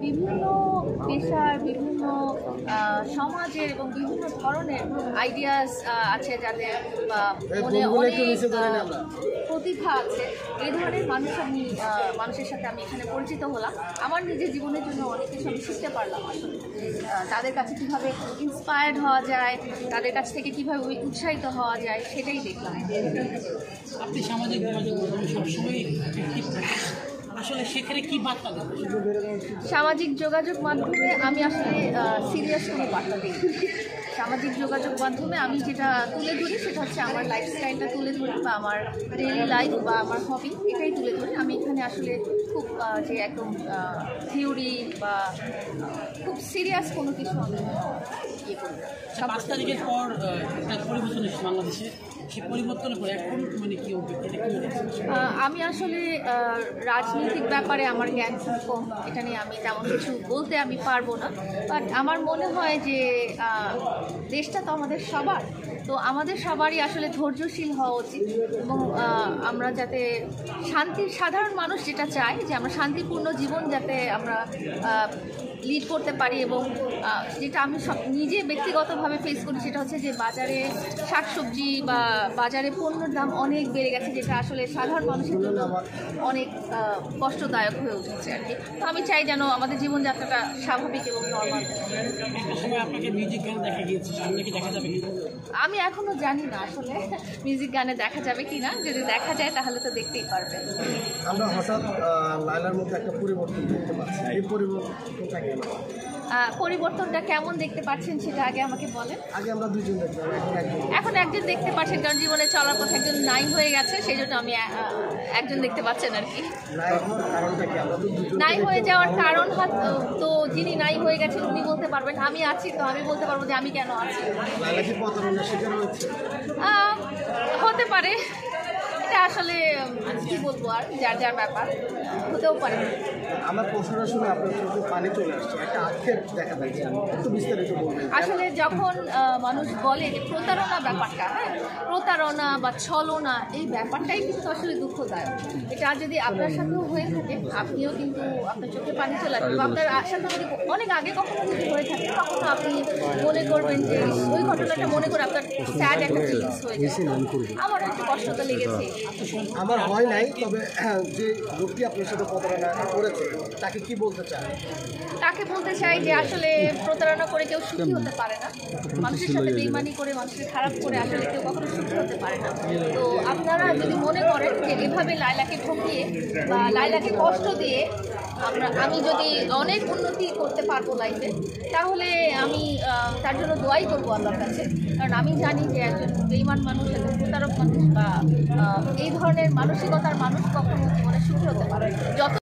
বিভিন্ন পেশার বিভিন্ন সমাজের এবং বিভিন্ন ধরনের আইডিয়াস আছে যাদের মনে অনেক প্রতিভা আছে। এই ধরনের মানুষের সাথে আমি এখানে পরিচিত হলাম। আমার নিজের জীবনের জন্য অনেক কিছু আমি শিখতে পারলাম আসলে। তাদের কাছে কীভাবে ইন্সপায়ার্ড হওয়া যায়, তাদের কাছ থেকে কীভাবে উৎসাহিত হওয়া যায় সেটাই দেখলাম। আপনি সামাজিক যোগাযোগ সবসময় আসলে সেখানে কি বার্তা দেন? সামাজিক যোগাযোগ মাধ্যমে আমি আসলে সিরিয়াস কোনো বার্তা দিই। সামাজিক যোগাযোগ মাধ্যমে আমি যেটা তুলে ধরি সেটা হচ্ছে আমার লাইফস্টাইলটা তুলে ধরি, বা আমার ডেইলি লাইফ বা আমার হবি এটাই তুলে ধরি। আমি এখানে আসলে খুব যে একদম থিওরি বা খুব সিরিয়াস কোনো কিছু আমি ইয়ে করি না। 5 তারিখের পর একটা পরিবর্তন এসেছে বাংলাদেশে, সেই পরিবর্তনের পর এখন মানে কি আমি আসলে রাজনৈতিক ব্যাপারে আমার জ্ঞান খুব কম, এটা নিয়ে আমি তেমন কিছু বলতে আমি পারবো না। বাট আমার মনে হয় যে দেশটা তো আমাদের সবার, তো আমাদের সবারই আসলে ধৈর্যশীল হওয়া উচিত এবং আমরা যাতে সাধারণ মানুষ যেটা চায় যে আমরা শান্তিপূর্ণ জীবন যাতে আমরা লিড করতে পারি। এবং যেটা আমি নিজে ব্যক্তিগতভাবে ফেস করি সেটা হচ্ছে যে বাজারে শাকসবজি বা বাজারে পণ্যের দাম অনেক বেড়ে গেছে, যেটা আসলে সাধারণ মানুষের জন্য অনেক কষ্টদায়ক হয়ে উঠেছে আর কি। তো আমি চাই যেন আমাদের জীবনযাত্রাটা স্বাভাবিক এবং নর্মাল। আমি এখনো জানি না আসলে মিউজিক গানে দেখা যাবে কি না, যদি দেখা যায় তাহলে তো দেখতেই পারবে। আমরা হঠাৎ লায়লার মধ্যে একটা পরিবর্তন দেখতে পাচ্ছি, এই পরিবর্তনটা কেন? পরিবর্তনটা কেমন দেখতে পাচ্ছেন সেটা আগে আমাকে বলেন। আগে আমরা দুজন দেখতাম, এখন একজন দেখতে পাচ্ছেন, কারণ জীবনে চলার পথে একজন নাই হয়ে গেছে, সেই জন্য আমি একজন দেখতে পাচ্ছেন আর কি। নাই হয়ে যাওয়ার কারণ তো যিনি নাই হয়ে গেছেন উনি বলতে পারবেন, আমি আছি তো আমি বলতে পারবো যে আমি কেন আছি। হতে পারে, এটা আসলে কি বলবো, আর যার যার ব্যাপার, হতেও পারে। আমার প্রশ্নটা শুনে আপনার চোখে পানি চলে আসছে, একটা আক্ষেপ দেখা যাচ্ছে, একটু বিস্তারিত বলবেন। আসলে যখন মানুষ বলে যে প্রতারণা ব্যাপারটা, হ্যাঁ, প্রতারণা বা ছলনা এই ব্যাপারটাই কিন্তু আসলে দুঃখদায়ক। এটা যদি আপনার সাথেও হয়ে থাকে, আপনিও কিন্তু আপনার চোখে পানি চলে আসবে। বা আপনার সাথে যদি অনেক আগে কখনো যদি হয়ে থাকে, তখন আপনি মনে করবেন যে ওই ঘটনাটা মনে করে আপনার স্যাড একটা ফিলিংস হয়ে যায়। আমার একটু কষ্ট তো লেগেছে। আমার হয় নাই, তবে যে লোকটি আপনার সাথে প্রতারণা করেছে তাকে কি বলতে চান? তাকে বলতে চাই যে আসলে প্রতারণা করে কেউ সুখী হতে পারে না। মানুষের সাথে বেইমানি করে, মানুষের খারাপ করে আসলে কেউ কখনো সুখী হতে পারে না। তো আপনারা যদি মনে করেন যে এভাবে লায়লাকে ঠকিয়ে বা লায়লাকে কষ্ট দিয়ে আমি যদি অনেক উন্নতি করতে পারবো লাইফে, তাহলে আমি তার জন্য দোয়াই করবো আল্লাহর কাছে। কারণ আমি জানি যে একজন বেইমান মানুষ, একজন প্রতারক মানুষ বা এই ধরনের মানসিকতার মানুষ কখনো জীবনে সুখী হতে পারে না।